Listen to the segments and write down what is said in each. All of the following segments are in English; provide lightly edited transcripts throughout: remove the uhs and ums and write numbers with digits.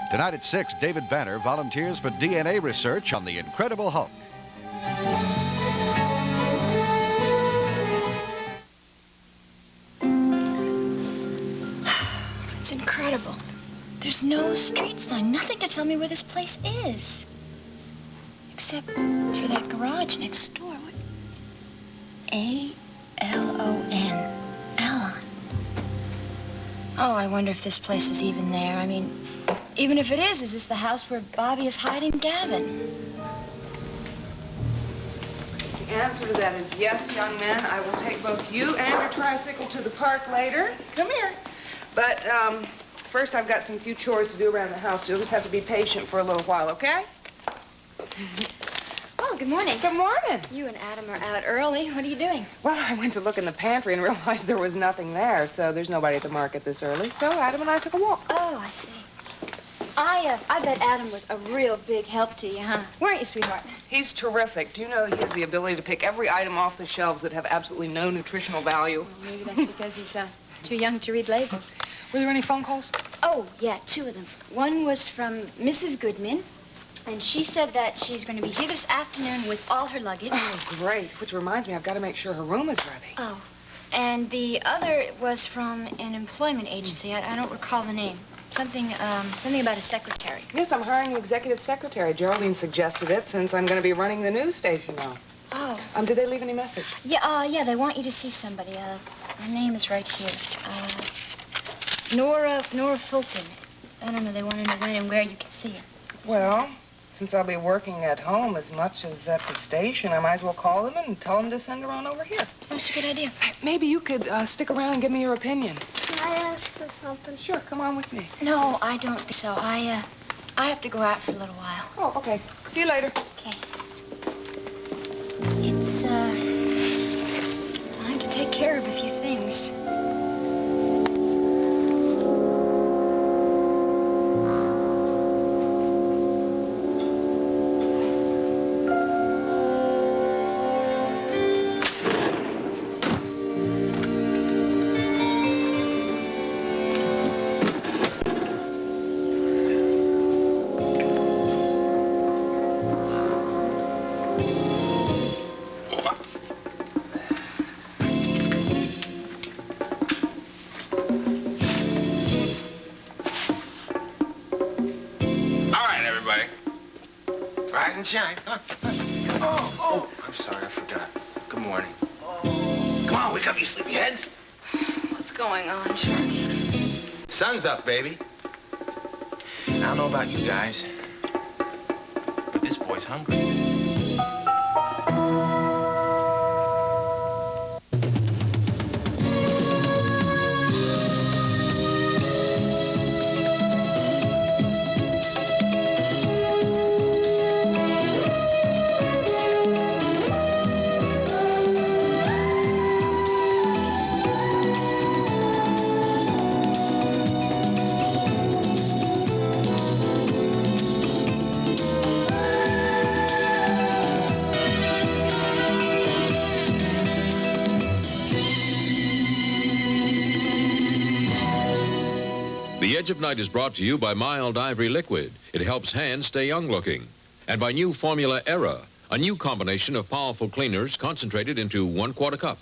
Tonight at 6, David Banner volunteers for DNA research on the Incredible Hulk. It's incredible. There's no street sign, nothing to tell me where this place is. Except for that garage next door. What? A-L-O-N. Alon. Oh, I wonder if this place is even there. I mean, even if it is this the house where Bobby is hiding Gavin? The answer to that is yes, young man. I will take both you and your tricycle to the park later. Come here. But, first I've got some few chores to do around the house. You'll just have to be patient for a little while, okay? Oh, good morning. Good morning. You and Adam are out early. What are you doing? Well, I went to look in the pantry and realized there was nothing there, so there's nobody at the market this early. So Adam and I took a walk. Oh, I see. I bet Adam was a real big help to you, huh? Weren't you, sweetheart? He's terrific. Do you know he has the ability to pick every item off the shelves that have absolutely no nutritional value? Well, maybe that's because he's too young to read labels. Were there any phone calls? Oh, yeah, 2 of them. One was from Mrs. Goodman, and she said that she's going to be here this afternoon with all her luggage. Oh, great. Which reminds me, I've got to make sure her room is ready. Oh, and the other was from an employment agency. I don't recall the name. Something about a secretary. Yes, I'm hiring an executive secretary. Geraldine suggested it since I'm going to be running the news station now. Oh. Did they leave any message? Yeah, they want you to see somebody. Her name is right here. Nora Fulton. I don't know, they want to know when and where you can see her. Well, since I'll be working at home as much as at the station, I might as well call them and tell them to send her on over here. That's a good idea. Maybe you could stick around and give me your opinion. Can I ask for something? Sure, come on with me. No, I don't think so. I have to go out for a little while. Oh, okay. See you later. Okay. It's, time to take care of a few things. Rise and shine. Oh, I'm sorry, I forgot. Good morning. Come on, wake up, you sleepyheads. What's going on, Sharky? Sun's up, baby. I don't know about you guys, but this boy's hungry. The Edge of Night is brought to you by Mild Ivory Liquid. It helps hands stay young-looking. And by new Formula Era, a new combination of powerful cleaners concentrated into 1/4 cup.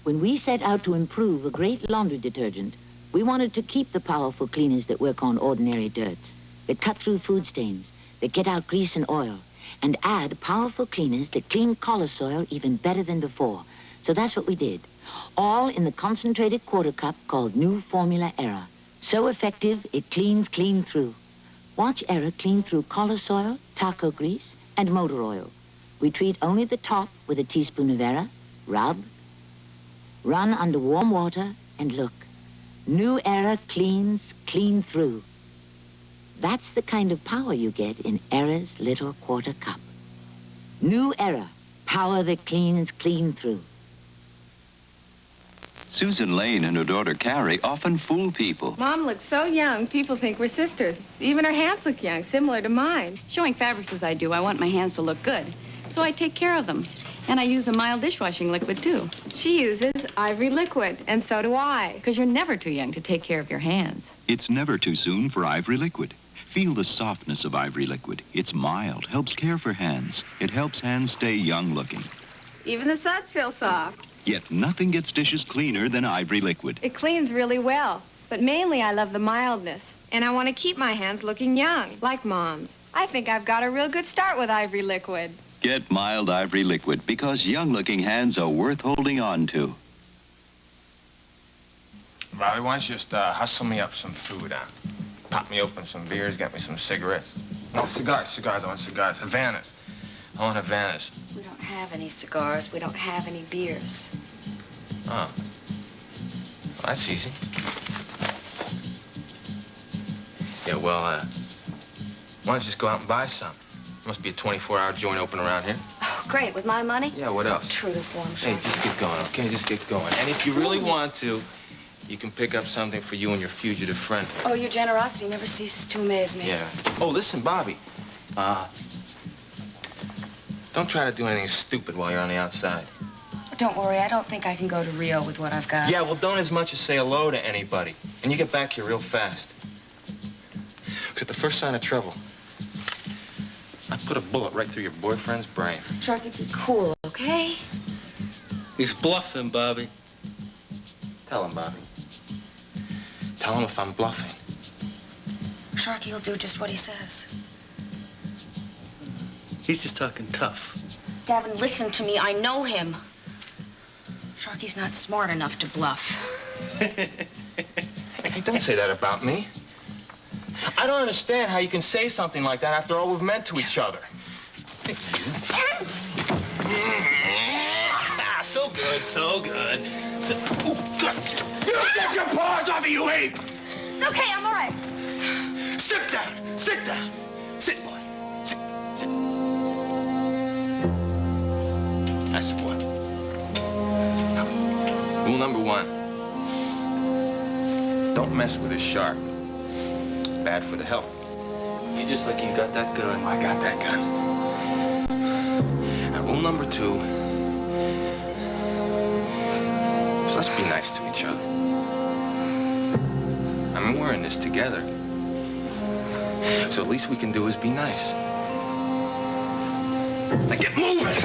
When we set out to improve a great laundry detergent, we wanted to keep the powerful cleaners that work on ordinary dirts, that cut through food stains, that get out grease and oil, and add powerful cleaners that clean collar soil even better than before. So that's what we did, all in the concentrated 1/4 cup called New Formula Era. So effective, it cleans clean through. Watch Era clean through collar soil, taco grease, and motor oil. We treat only the top with a teaspoon of Era, rub, run under warm water, and look. New Era cleans clean through. That's the kind of power you get in Era's little 1/4 cup. New Era, power that cleans clean through. Susan Lane and her daughter Carrie often fool people. Mom looks so young, people think we're sisters. Even her hands look young, similar to mine. Showing fabrics as I do, I want my hands to look good. So I take care of them. And I use a mild dishwashing liquid, too. She uses Ivory Liquid, and so do I. Because you're never too young to take care of your hands. It's never too soon for Ivory Liquid. Feel the softness of Ivory liquid. It's mild, helps care for hands. It helps hands stay young-looking. Even the suds feel soft. Yet nothing gets dishes cleaner than Ivory liquid. It cleans really well. But mainly I love the mildness. And I want to keep my hands looking young, like Mom's. I think I've got a real good start with Ivory liquid. Get mild Ivory liquid because young-looking hands are worth holding on to. Bobby, why don't you just hustle me up some food, Pop me open some beers, get me some cigarettes. No, cigars. I want cigars. Havanas. I want Havanas. We don't have any cigars. We don't have any beers. Oh. Well, that's easy. Yeah, well, why don't you just go out and buy some? Must be a 24-hour joint open around here. Oh, great. With my money? Yeah, what else? True to form, Hey, just get going, okay? Just get going. And if you really want to, you can pick up something for you and your fugitive friend. Oh, your generosity never ceases to amaze me. Yeah. Oh, listen, Bobby. Don't try to do anything stupid while you're on the outside. Don't worry. I don't think I can go to Rio with what I've got. Yeah, well, don't as much as say hello to anybody. And you get back here real fast. Because at the first sign of trouble, I put a bullet right through your boyfriend's brain. Sharky, be cool, okay? He's bluffing, Bobby. Tell him, Bobby. Tell him if I'm bluffing. Sharky will do just what he says. He's just talking tough. Gavin, listen to me. I know him. Sharky's not smart enough to bluff. Hey, don't say that about me. I don't understand how you can say something like that after all we've meant to each other. So good, so good. Oh, God. You get your paws off of you, ape! It's okay, I'm all right. Sit down, sit down. Sit, boy. Sit. That's the boy. Now, rule number 1. Don't mess with a shark. Bad for the health. You just like you got that gun. I got that gun. Now, rule number 2 is let's be nice to each other. I mean, we're in this together. So the least we can do is be nice. Now get moving!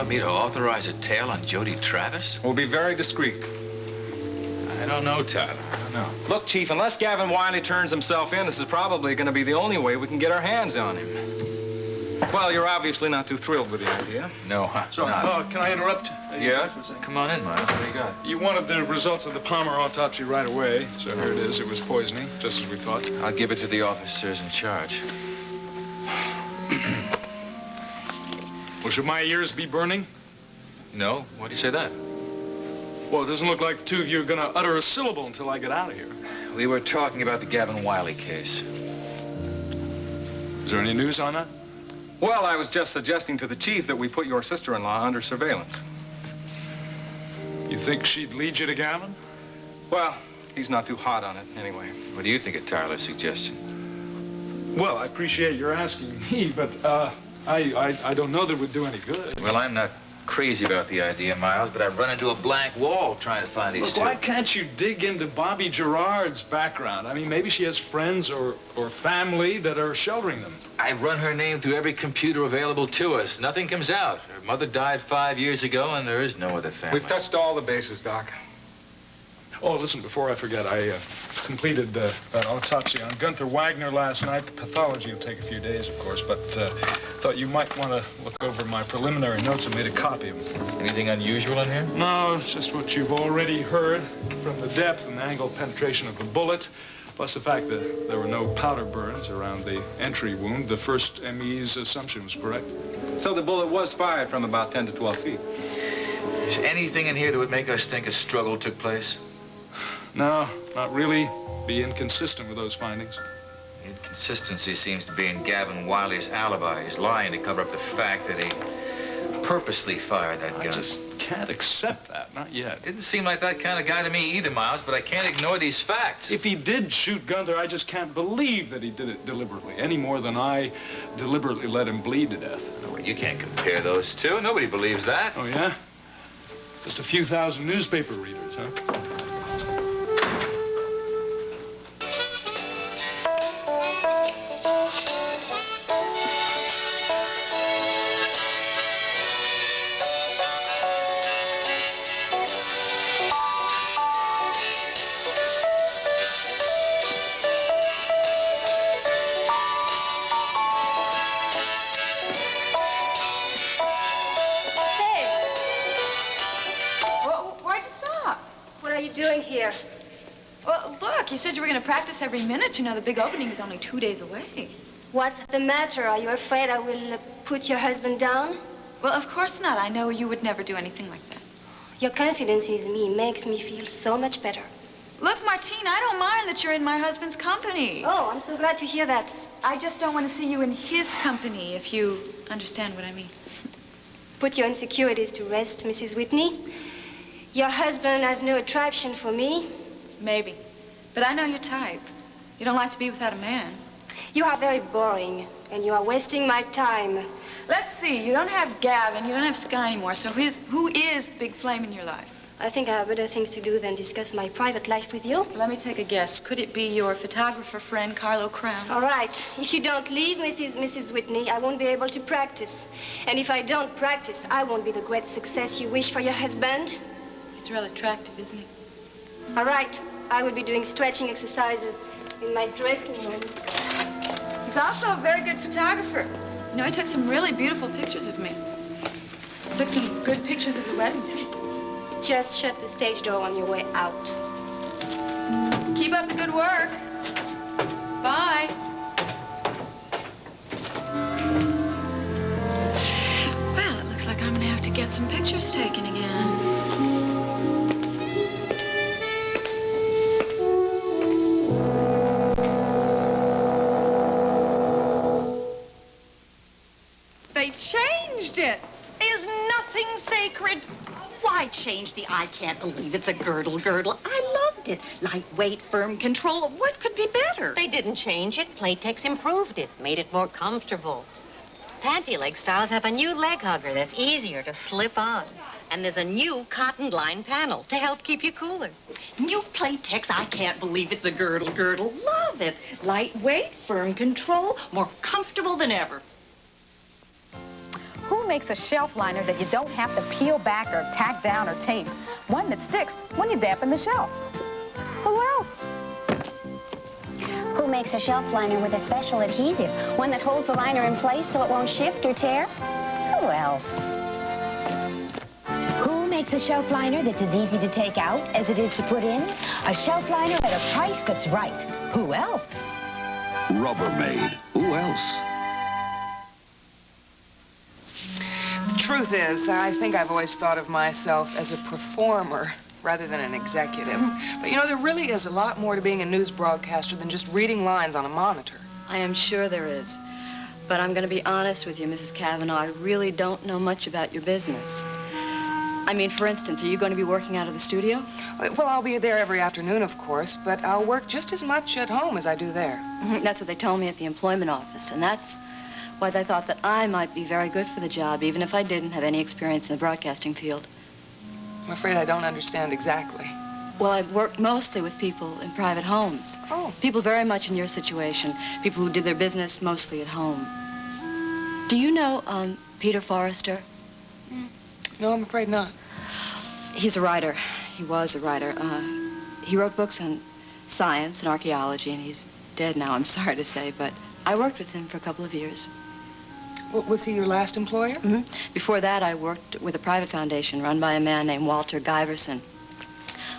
Me to authorize a tale on Jody Travis? We'll be very discreet. I don't know, Tyler. I don't know. Look, Chief, unless Gavin Wiley turns himself in, this is probably going to be the only way we can get our hands on him. Well, you're obviously not too thrilled with the idea. No, So, can I interrupt? Yeah? Come on in, Miles. What do you got? You wanted the results of the Palmer autopsy right away, so here it is. It was poisoning, just as we thought. I'll give it to the officers in charge. Well, should my ears be burning? No? Why do you say that? Well, it doesn't look like the two of you are going to utter a syllable until I get out of here. We were talking about the Gavin Wiley case. Is there any news on that? Well, I was just suggesting to the Chief that we put your sister-in-law under surveillance. You think she'd lead you to Gavin? Well, he's not too hot on it, anyway. What do you think of Tyler's suggestion? Well, I appreciate your asking me, but, I don't know that it would do any good. Well, I'm not crazy about the idea, Miles, but I've run into a blank wall trying to find these two. Why can't you dig into Bobby Gerard's background? I mean, maybe she has friends or family that are sheltering them. I've run her name through every computer available to us. Nothing comes out. Her mother died 5 years ago, and there is no other family. We've touched all the bases, Doc. Oh, listen, before I forget, I completed that autopsy on Gunther Wagner last night. The pathology will take a few days, of course, but thought you might want to look over my preliminary notes. I made a copy of them. Anything unusual in here? No, it's just what you've already heard from the depth and angle penetration of the bullet, plus the fact that there were no powder burns around the entry wound. The first ME's assumption was correct. So the bullet was fired from about 10 to 12 feet. Is anything in here that would make us think a struggle took place? No, not really. Be inconsistent with those findings. Inconsistency seems to be in Gavin Wiley's alibi. He's lying to cover up the fact that he purposely fired that gun. I just can't accept that, not yet. Didn't seem like that kind of guy to me either, Miles, but I can't ignore these facts. If he did shoot Gunther, I just can't believe that he did it deliberately, any more than I deliberately let him bleed to death. No, you can't compare those two. Nobody believes that. Oh, yeah? Just a few thousand newspaper readers, huh? Doing here? Well, look, you said you were going to practice every minute. You know, the big opening is only 2 days away. What's the matter? Are you afraid I will put your husband down? Well, of course not. I know you would never do anything like that. Your confidence in me makes me feel so much better. Look, Martine, I don't mind that you're in my husband's company. Oh, I'm so glad to hear that. I just don't want to see you in his company, if you understand what I mean. Put your insecurities to rest, Mrs. Whitney. Your husband has no attraction for me. Maybe. But I know your type. You don't like to be without a man. You are very boring, and you are wasting my time. Let's see. You don't have Gavin. You don't have Sky anymore. So who is the big flame in your life? I think I have better things to do than discuss my private life with you. Let me take a guess. Could it be your photographer friend, Carlo Crown? All right. If you don't leave Mrs. Whitney, I won't be able to practice. And if I don't practice, I won't be the great success you wish for your husband. He's real attractive, isn't he? All right. I will be doing stretching exercises in my dressing room. He's also a very good photographer. You know, he took some really beautiful pictures of me. Took some good pictures of the wedding, too. Just shut the stage door on your way out. Keep up the good work. Bye. Well, it looks like I'm gonna have to get some pictures taken again. They changed it. Is nothing sacred? Why change the I can't believe it's a girdle? I loved it. Lightweight, firm control. What could be better? They didn't change it. Playtex improved it, made it more comfortable. Panty leg styles have a new leg hugger that's easier to slip on. And there's a new cotton line panel to help keep you cooler. New Playtex, I can't believe it's a girdle. Love it. Lightweight, firm control, more comfortable than ever. Who makes a shelf liner that you don't have to peel back or tack down or tape? One that sticks when you dampen the shelf. Who else? Who makes a shelf liner with a special adhesive? One that holds the liner in place so it won't shift or tear? Who else? Who makes a shelf liner that's as easy to take out as it is to put in? A shelf liner at a price that's right. Who else? Rubbermaid. Who else? The truth is, I think I've always thought of myself as a performer rather than an executive. But you know, there really is a lot more to being a news broadcaster than just reading lines on a monitor. I am sure there is. But I'm going to be honest with you, Mrs. Cavanaugh. I really don't know much about your business. I mean, for instance, are you going to be working out of the studio? Well, I'll be there every afternoon, of course, but I'll work just as much at home as I do there. That's what they told me at the employment office, and that's why they thought that I might be very good for the job, even if I didn't have any experience in the broadcasting field. I'm afraid I don't understand exactly. Well, I've worked mostly with people in private homes. Oh. People very much in your situation. People who did their business mostly at home. Do you know Peter Forrester? No, I'm afraid not. He's a writer. He was a writer. He wrote books on science and archaeology, and he's dead now, I'm sorry to say, but I worked with him for a couple of years. Was he your last employer? Before that, I worked with a private foundation run by a man named Walter Guyverson.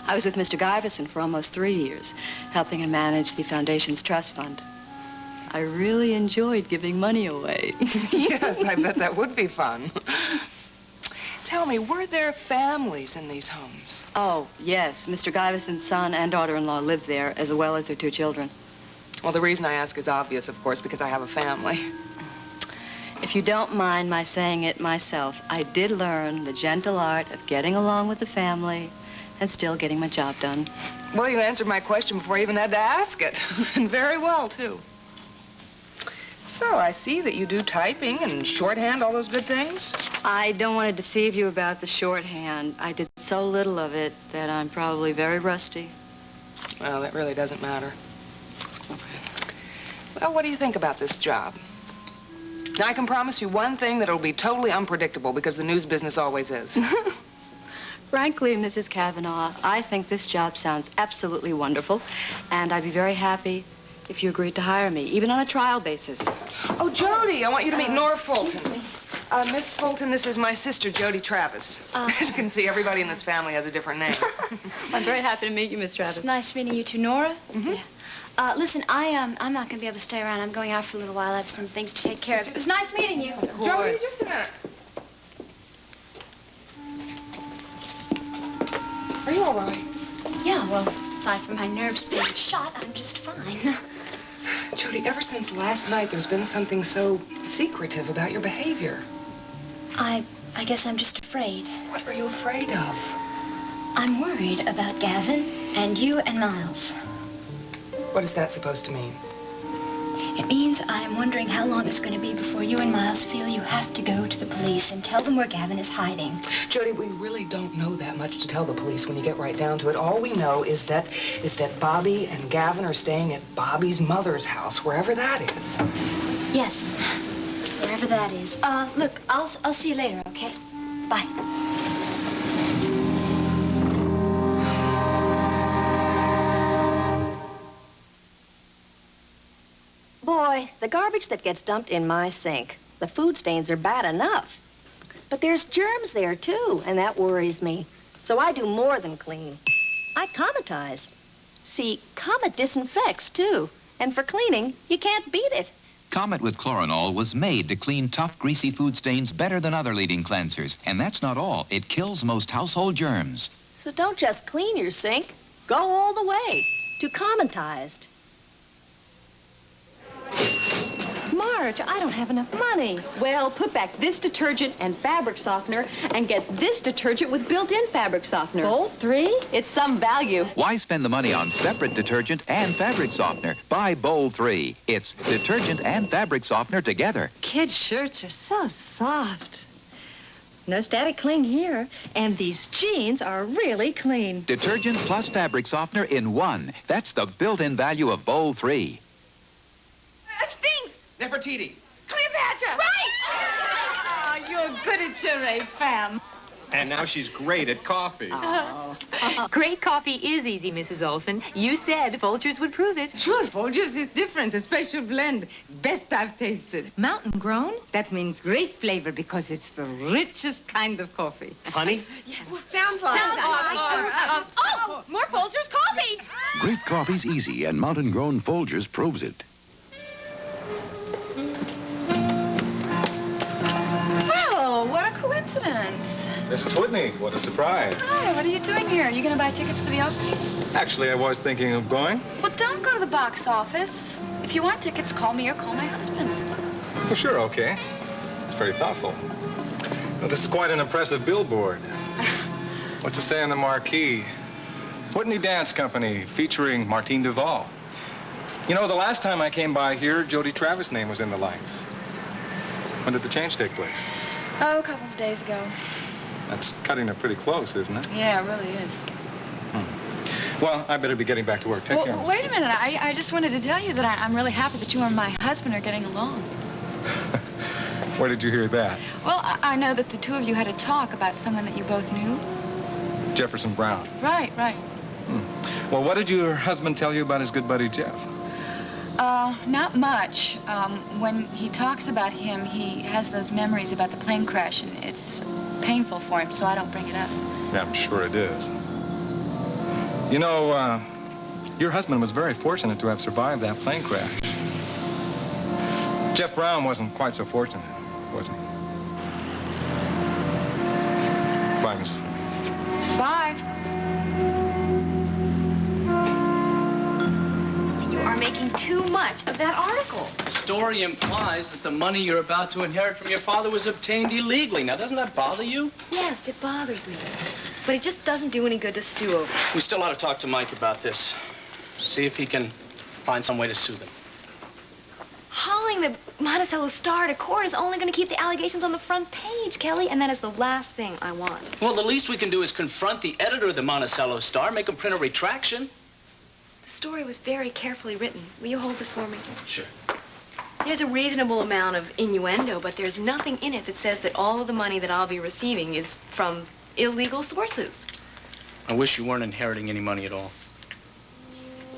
I was with Mr. Guyverson for almost 3 years, helping him manage the foundation's trust fund. I really enjoyed giving money away. Yes, I bet that would be fun. Tell me, were there families in these homes? Oh, yes. Mr. Guyverson's son and daughter-in-law lived there, as well as their 2 children. Well, the reason I ask is obvious, of course, because I have a family. If If you don't mind my saying it myself, I did learn the gentle art of getting along with the family and still getting my job done. Well, you answered my question before I even had to ask it. And very well, too. So, I see that you do typing and shorthand, all those good things. I don't want to deceive you about the shorthand. I did so little of it that I'm probably very rusty. Well, that really doesn't matter. Okay. Well, what do you think about this job? Now, I can promise you one thing, that it'll be totally unpredictable, because the news business always is. Frankly, Mrs. Kavanaugh, I think this job sounds absolutely wonderful, and I'd be very happy if you agreed to hire me, even on a trial basis. Oh, Jody, I want you to meet Nora Fulton. Miss Fulton, this is my sister, Jody Travis. As you can see, everybody in this family has a different name. I'm very happy to meet you, Miss Travis. It's nice meeting you too, Nora. Mm-hmm. Yeah. Listen, I'm not going to be able to stay around. I'm going out for a little while. I have some things to take care of. It was nice meeting you. Jody, just a minute. Are you all right? Yeah, well, aside from my nerves being shot, I'm just fine. Jody, ever since last night, there's been something so secretive about your behavior. I guess I'm just afraid. What are you afraid of? I'm worried about Gavin and you and Miles. What is that supposed to mean? It means I'm wondering how long it's going to be before you and Miles feel you have to go to the police and tell them where Gavin is hiding. Jody, we really don't know that much to tell the police when you get right down to it. All we know is that Bobby and Gavin are staying at Bobby's mother's house, wherever that is. Yes, wherever that is. Look, I'll see you later, okay? Bye. Boy, the garbage that gets dumped in my sink, the food stains are bad enough. But there's germs there, too, and that worries me. So I do more than clean. I cometize. See, Comet disinfects, too. And for cleaning, you can't beat it. Comet with Chloranol was made to clean tough, greasy food stains better than other leading cleansers. And that's not all. It kills most household germs. So don't just clean your sink. Go all the way to Cometized. Marge, I don't have enough money. Well, put back this detergent and fabric softener and get this detergent with built-in fabric softener. Both 3? It's some value. Why spend the money on separate detergent and fabric softener? Buy Bowl 3. It's detergent and fabric softener together. Kids' shirts are so soft. No static cling here. And these jeans are really clean. Detergent plus fabric softener in one. That's the built-in value of Bowl 3. Sphinx! Nefertiti. Cleopatra! Right! Oh, you're good at charades, Pam. And now she's great at coffee. Great coffee is easy, Mrs. Olson. You said Folgers would prove it. Sure, Folgers is different, a special blend. Best I've tasted. Mountain grown? That means great flavor because it's the richest kind of coffee. Honey? Yes. Sounds like Oh, more Folgers coffee! Great coffee's easy, and Mountain Grown Folgers proves it. Oh, what a coincidence. Mrs. Whitney, what a surprise. Hi, what are you doing here? Are you going to buy tickets for the opening? Actually, I was thinking of going. Well, don't go to the box office. If you want tickets, call me or call my husband. Well, sure, okay. It's very thoughtful. Well, this is quite an impressive billboard. What to say on the marquee? Whitney Dance Company featuring Martine Duval. You know, the last time I came by here, Jody Travis' name was in the lights. When did the change take place? Oh, a couple of days ago. That's cutting it pretty close, isn't it? Yeah, it really is. Well, I better be getting back to work. Take care. Well, wait a minute. I just wanted to tell you that I'm really happy that you and my husband are getting along. Where did you hear that? Well, I know that the two of you had a talk about someone that you both knew. Jefferson Brown. Right. Well, what did your husband tell you about his good buddy, Jeff? Not much. When he talks about him, he has those memories about the plane crash, and it's painful for him, so I don't bring it up. Yeah, I'm sure it is. You know, your husband was very fortunate to have survived that plane crash. Jeff Brown wasn't quite so fortunate, was he? Bye, Mrs. Bye. You are making making too much of that article. The story implies that the money you're about to inherit from your father was obtained illegally. Now, doesn't that bother you? Yes, it bothers me. But it just doesn't do any good to stew over. We still ought to talk to Mike about this. See if he can find some way to soothe him. Hauling the Monticello Star to court is only going to keep the allegations on the front page, Kelly, and that is the last thing I want. Well, the least we can do is confront the editor of the Monticello Star, make him print a retraction. The story was very carefully written. Will you hold this for me? Sure. There's a reasonable amount of innuendo, but there's nothing in it that says that all of the money that I'll be receiving is from illegal sources. I wish you weren't inheriting any money at all.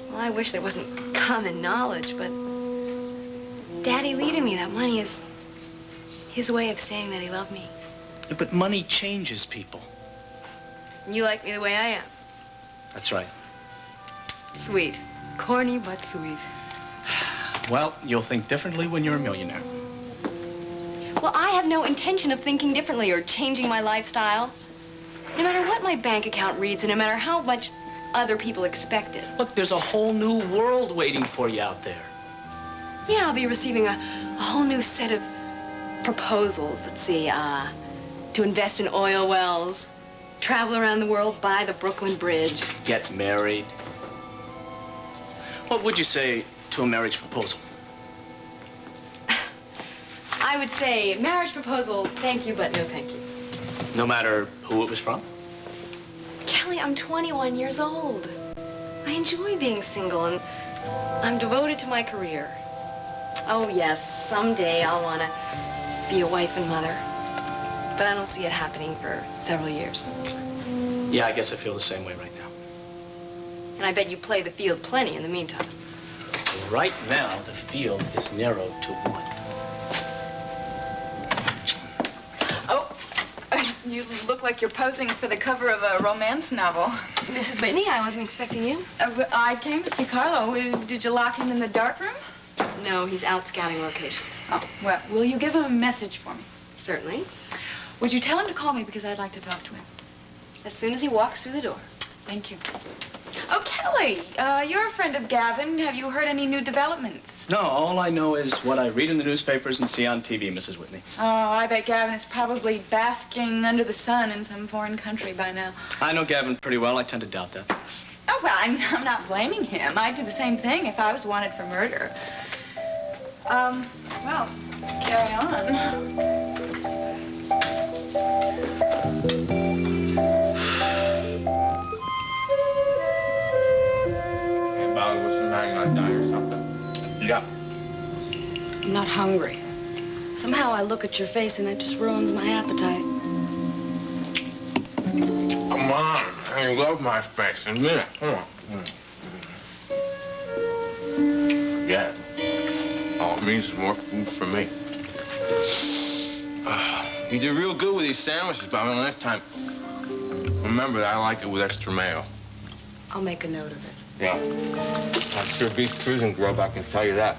Well, I wish there wasn't common knowledge, but Daddy leaving me that money is his way of saying that he loved me. Yeah, but money changes people. You like me the way I am. That's right. Sweet. Corny, but sweet. Well, you'll think differently when you're a millionaire. Well, I have no intention of thinking differently or changing my lifestyle. No matter what my bank account reads and no matter how much other people expect it. Look, there's a whole new world waiting for you out there. Yeah, I'll be receiving a whole new set of proposals. Let's see, to invest in oil wells, travel around the world, buy the Brooklyn Bridge. Get married. What would you say to a marriage proposal? I would say, marriage proposal, thank you, but no thank you. No matter who it was from? Kelly, I'm 21 years old. I enjoy being single, and I'm devoted to my career. Oh, yes, someday I'll want to be a wife and mother. But I don't see it happening for several years. Yeah, I guess I feel the same way right now. And I bet you play the field plenty in the meantime. Right now, the field is narrowed to one. You look like you're posing for the cover of a romance novel. Mrs. Whitney, I wasn't expecting you. I came to see Carlo. Did you lock him in the dark room? No, he's out scouting locations. Oh, well, will you give him a message for me? Certainly. Would you tell him to call me because I'd like to talk to him? As soon as he walks through the door. Thank you. Oh, Kelly, you're a friend of Gavin. Have you heard any new developments? No, all I know is what I read in the newspapers and see on TV, Mrs. Whitney. Oh, I bet Gavin is probably basking under the sun in some foreign country by now. I know Gavin pretty well. I tend to doubt that. Oh, well, I'm not blaming him. I'd do the same thing if I was wanted for murder. Well, carry on. Yeah. I'm not hungry. Somehow I look at your face and it just ruins my appetite. Come on. I love my face. In a minute. Come on. Yeah. All it means is more food for me. You did real good with these sandwiches, Bobby. Next time, remember that I like it with extra mayo. I'll make a note of it. Yeah. I'm sure beef cruising grub, I can tell you that.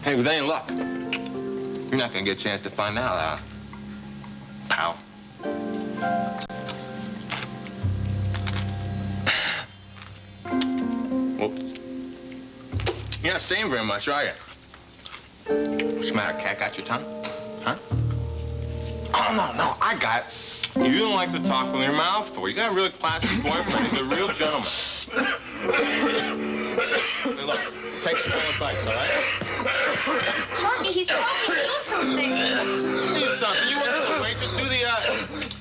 Hey, with any luck, you're not gonna get a chance to find out, pal? Whoops. You're not saying very much, are you? What's the matter, cat got your tongue? Huh? Oh, no, I got it. You don't like to talk with your mouth full. You got a real classy boyfriend. He's a real gentleman. Hey, look, take smaller bites, all right? Marky, he's talking. Do something. Do something. You want to wait to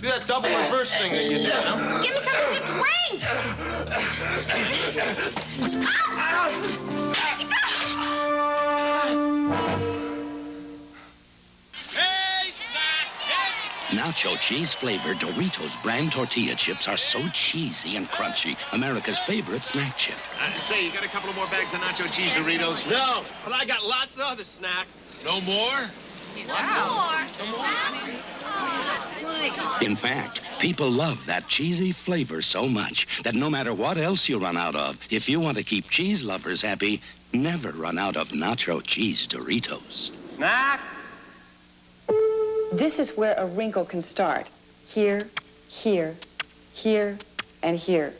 do that double reverse thing that you did, huh? Give me something to Nacho cheese-flavored Doritos brand tortilla chips are so cheesy and crunchy. America's favorite snack chip. Say, you got a couple of more bags of nacho cheese Doritos? No, but I got lots of other snacks. No more? In fact, people love that cheesy flavor so much that no matter what else you run out of, if you want to keep cheese lovers happy, never run out of nacho cheese Doritos. Snacks? This is where a wrinkle can start. Here, here, here, and here.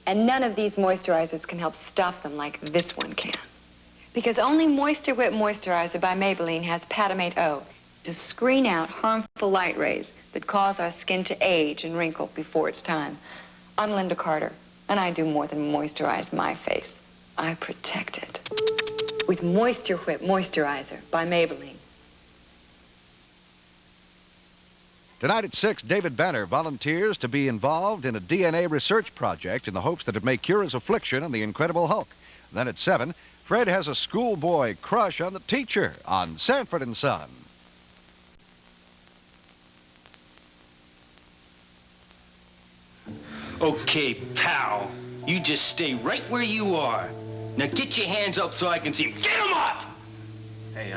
And none of these moisturizers can help stop them like this one can. Because only Moisture Whip Moisturizer by Maybelline has Patamate O to screen out harmful light rays that cause our skin to age and wrinkle before it's time. I'm Linda Carter, and I do more than moisturize my face. I protect it. With Moisture Whip Moisturizer by Maybelline. Tonight at 6, David Banner volunteers to be involved in a DNA research project in the hopes that it may cure his affliction on the Incredible Hulk. Then at 7, Fred has a schoolboy crush on the teacher on Sanford and Son. Okay, pal. You just stay right where you are. Now get your hands up so I can see them. Get them up! Hey,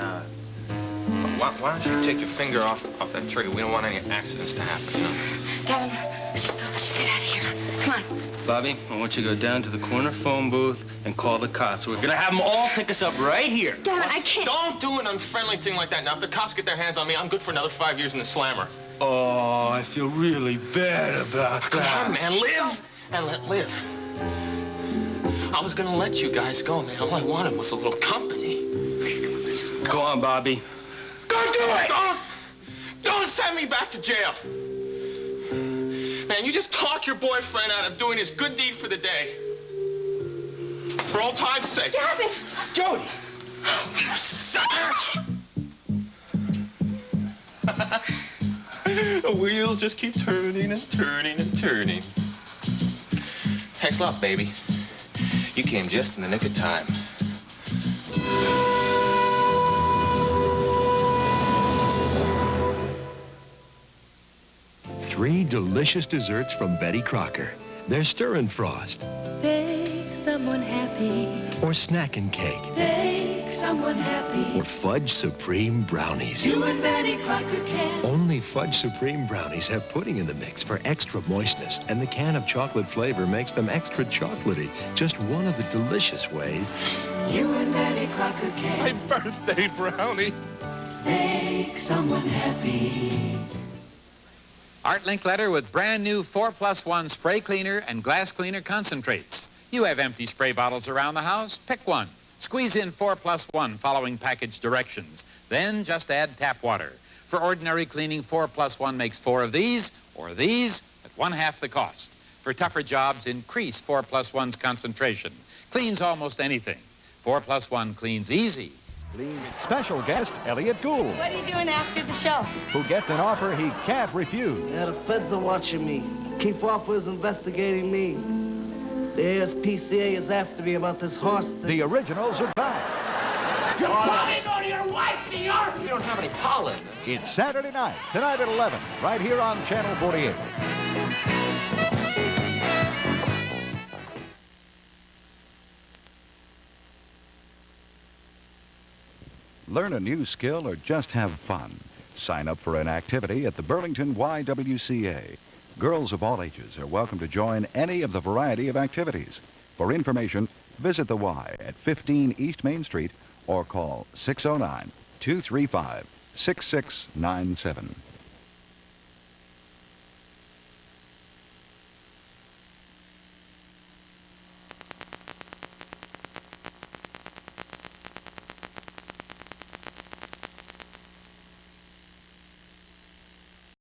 why don't you take your finger off that trigger? We don't want any accidents to happen, you know? Gavin, let's just get out of here. Come on. Bobby, I want you to go down to the corner phone booth and call the cops. We're gonna have them all pick us up right here. Gavin, I can't. Don't do an unfriendly thing like that. Now, if the cops get their hands on me, I'm good for another 5 years in the slammer. Oh, I feel really bad about that. Come on, man, live and let live. I was gonna let you guys go, man. All I wanted was a little company. Please, come on, let's just go on, Bobby. Go do it! Don't send me back to jail. Man, you just talk your boyfriend out of doing his good deed for the day. For old time's sake. Gavin! Jody! Oh, you suck! The wheels just keep turning and turning and turning. Thanks a lot, baby. You came just in the nick of time. 3 delicious desserts from Betty Crocker. They're Stir and Frost, Make someone happy. or Snack and Cake, Make someone happy. or Fudge Supreme Brownies. You and Betty Crocker can. Only Fudge Supreme Brownies have pudding in the mix for extra moistness, and the can of chocolate flavor makes them extra chocolatey. Just one of the delicious ways. You and Betty Crocker can. My birthday brownie. Make someone happy. Art Linkletter with brand new 4+1 spray cleaner and glass cleaner concentrates. You have empty spray bottles around the house? Pick one. Squeeze in 4+1 following package directions. Then just add tap water. For ordinary cleaning, 4+1 makes 4 of these or these at 1/2 the cost. For tougher jobs, increase 4+1's concentration. Cleans almost anything. 4+1 cleans easy. Special guest, Elliot Gould, What are you doing after the show? who gets an offer he can't refuse. Yeah, the feds are watching me. Chief Offer is investigating me. The ASPCA is after me about this horse thing. The originals are back. You're lying on your wife, senor! You don't have any pollen. It's Saturday night, tonight at 11, right here on Channel 48. Learn a new skill or just have fun. Sign up for an activity at the Burlington YWCA. Girls of all ages are welcome to join any of the variety of activities. For information, visit the Y at 15 East Main Street or call 609-235-6697.